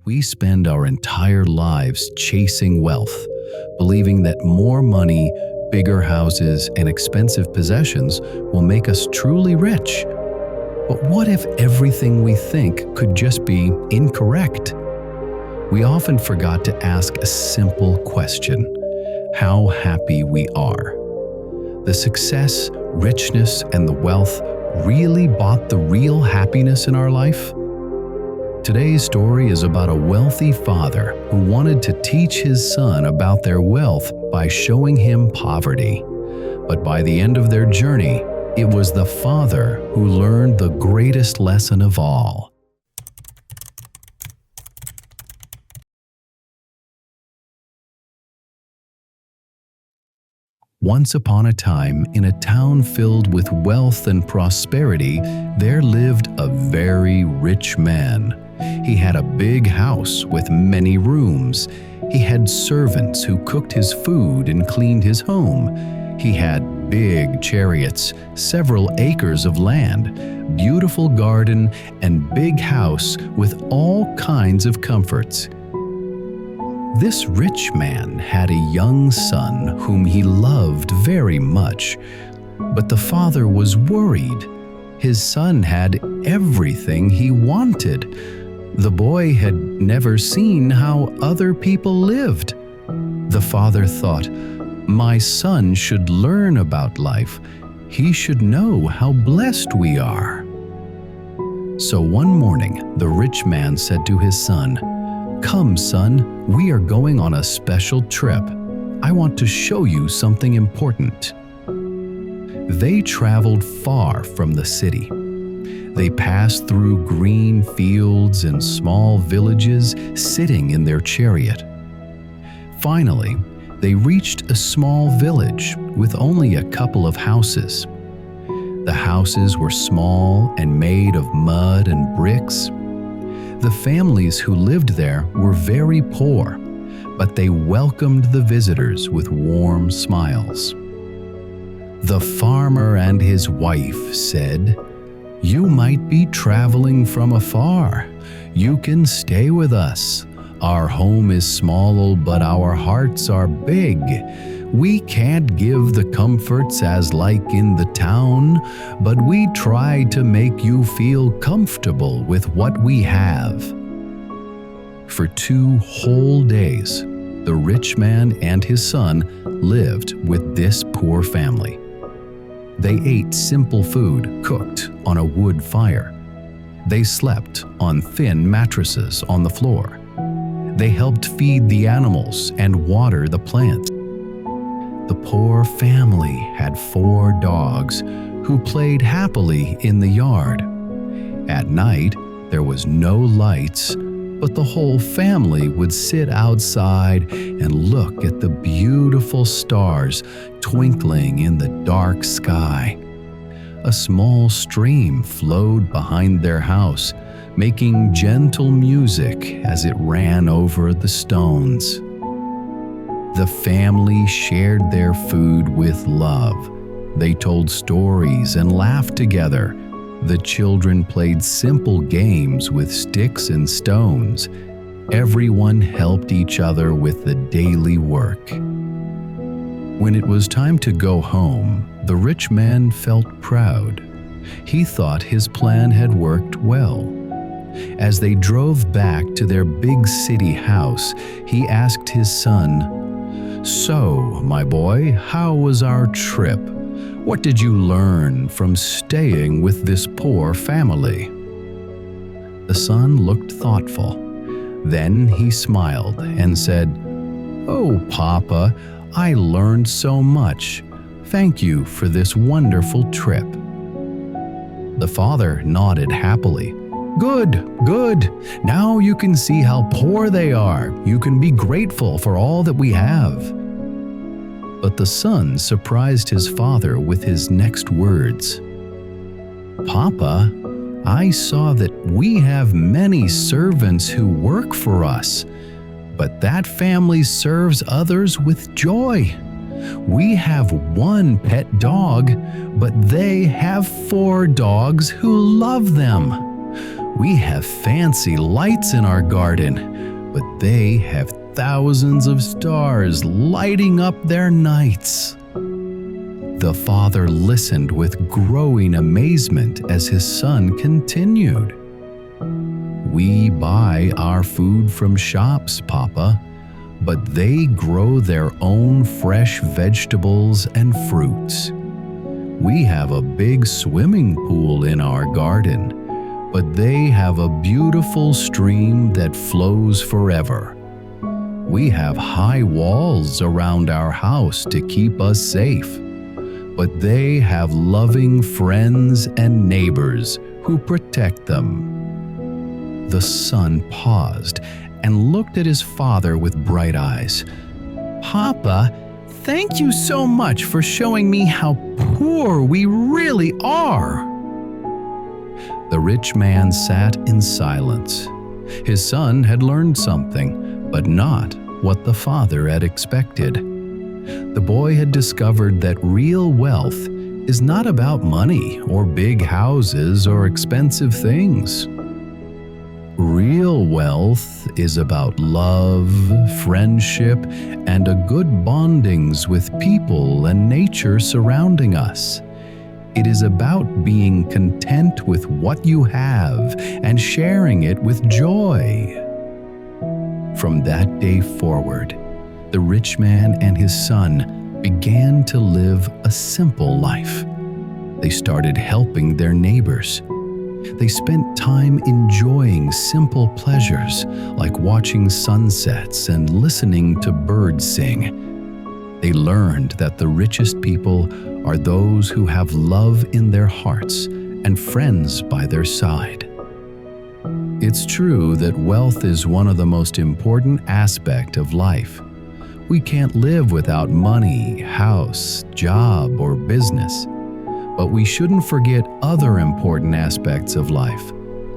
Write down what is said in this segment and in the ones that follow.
We spend our entire lives chasing wealth, believing that more money, bigger houses, and expensive possessions will make us truly rich. But what if everything we think could just be incorrect? We often forgot to ask a simple question: how happy we are. The success, richness, and the wealth really bought the real happiness in our life? Today's story is about a wealthy father who wanted to teach his son about their wealth by showing him poverty. But by the end of their journey, it was the father who learned the greatest lesson of all. Once upon a time, in a town filled with wealth and prosperity, there lived a very rich man. He had a big house with many rooms. He had servants who cooked his food and cleaned his home. He had big chariots, several acres of land, beautiful garden, and big house with all kinds of comforts. This rich man had a young son whom he loved very much, but the father was worried. His son had everything he wanted. The boy had never seen how other people lived. The father thought, "My son should learn about life. He should know how blessed we are." So one morning, the rich man said to his son, "Come, son, we are going on a special trip. I want to show you something important." They traveled far from the city. They passed through green fields and small villages, sitting in their chariot. Finally, they reached a small village with only a couple of houses. The houses were small and made of mud and bricks. The families who lived there were very poor, but they welcomed the visitors with warm smiles. The farmer and his wife said, "You might be traveling from afar. You can stay with us. Our home is small, but our hearts are big. We can't give the comforts as like in the town, but we try to make you feel comfortable with what we have." For 2 whole days, the rich man and his son lived with this poor family. They ate simple food cooked on a wood fire. They slept on thin mattresses on the floor. They helped feed the animals and water the plants. The poor family had 4 dogs who played happily in the yard. At night, there was no lights, but the whole family would sit outside and look at the beautiful stars twinkling in the dark sky. A small stream flowed behind their house, making gentle music as it ran over the stones. The family shared their food with love. They told stories and laughed together. The children played simple games with sticks and stones. Everyone helped each other with the daily work. When it was time to go home, the rich man felt proud. He thought his plan had worked well. As they drove back to their big city house, he asked his son, "So, my boy, how was our trip? What did you learn from staying with this poor family?" The son looked thoughtful. Then he smiled and said, "Oh, Papa, I learned so much. Thank you for this wonderful trip." The father nodded happily. "Good, good. Now you can see how poor they are. You can be grateful for all that we have." But the son surprised his father with his next words. "Papa, I saw that we have many servants who work for us, but that family serves others with joy. We have 1 pet dog, but they have 4 dogs who love them. We have fancy lights in our garden, but they have thousands of stars lighting up their nights. The father listened with growing amazement as his son continued. "We buy our food from shops, Papa, but they grow their own fresh vegetables and fruits. We have a big swimming pool in our garden, but they have a beautiful stream that flows forever. We have high walls around our house to keep us safe, but they have loving friends and neighbors who protect them." The son paused and looked at his father with bright eyes. "Papa, thank you so much for showing me how poor we really are." The rich man sat in silence. His son had learned something, but not what the father had expected. The boy had discovered that real wealth is not about money or big houses or expensive things. Real wealth is about love, friendship, and a good bondings with people and nature surrounding us. It is about being content with what you have and sharing it with joy. From that day forward, the rich man and his son began to live a simple life. They started helping their neighbors. They spent time enjoying simple pleasures like watching sunsets and listening to birds sing. They learned that the richest people are those who have love in their hearts and friends by their side. It's true that wealth is one of the most important aspects of life. We can't live without money, house, job, or business. But we shouldn't forget other important aspects of life: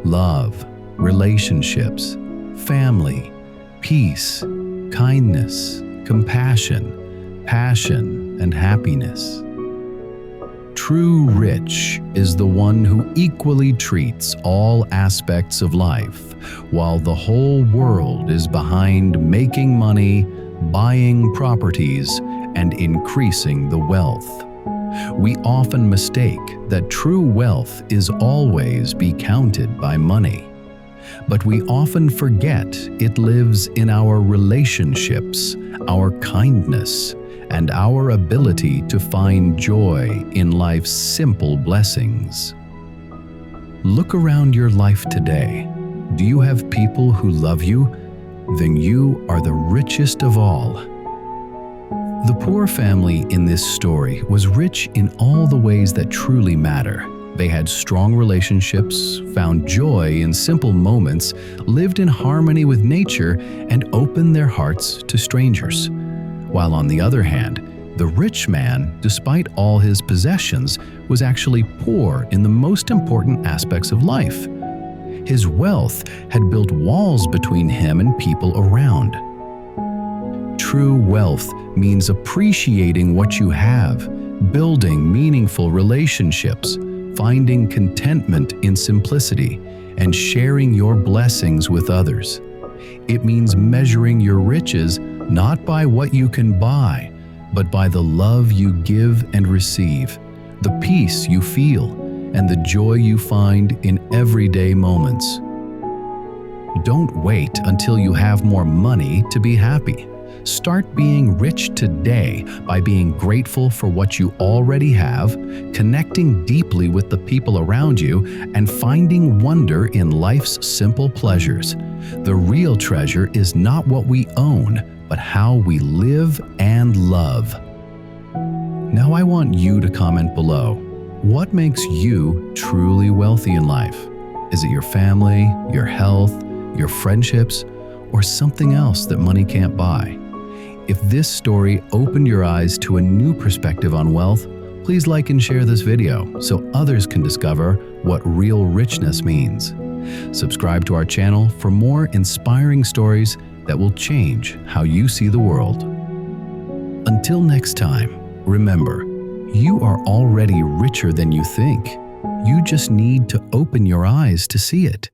love, relationships, family, peace, kindness, compassion, passion, and happiness. True rich is the one who equally treats all aspects of life, while the whole world is behind making money, buying properties, and increasing the wealth. We often mistake that true wealth is always be counted by money. But we often forget it lives in our relationships, our kindness, and our ability to find joy in life's simple blessings. Look around your life today. Do you have people who love you? Then you are the richest of all. The poor family in this story was rich in all the ways that truly matter. They had strong relationships, found joy in simple moments, lived in harmony with nature, and opened their hearts to strangers. While on the other hand, the rich man, despite all his possessions, was actually poor in the most important aspects of life. His wealth had built walls between him and people around. True wealth means appreciating what you have, building meaningful relationships, finding contentment in simplicity, and sharing your blessings with others. It means measuring your riches not by what you can buy, but by the love you give and receive, the peace you feel, and the joy you find in everyday moments. Don't wait until you have more money to be happy. Start being rich today by being grateful for what you already have, connecting deeply with the people around you, and finding wonder in life's simple pleasures. The real treasure is not what we own, but how we live and love. Now I want you to comment below. What makes you truly wealthy in life? Is it your family, your health, your friendships, or something else that money can't buy? If this story opened your eyes to a new perspective on wealth, please like and share this video so others can discover what real richness means. Subscribe to our channel for more inspiring stories that will change how you see the world. Until next time, remember, you are already richer than you think. You just need to open your eyes to see it.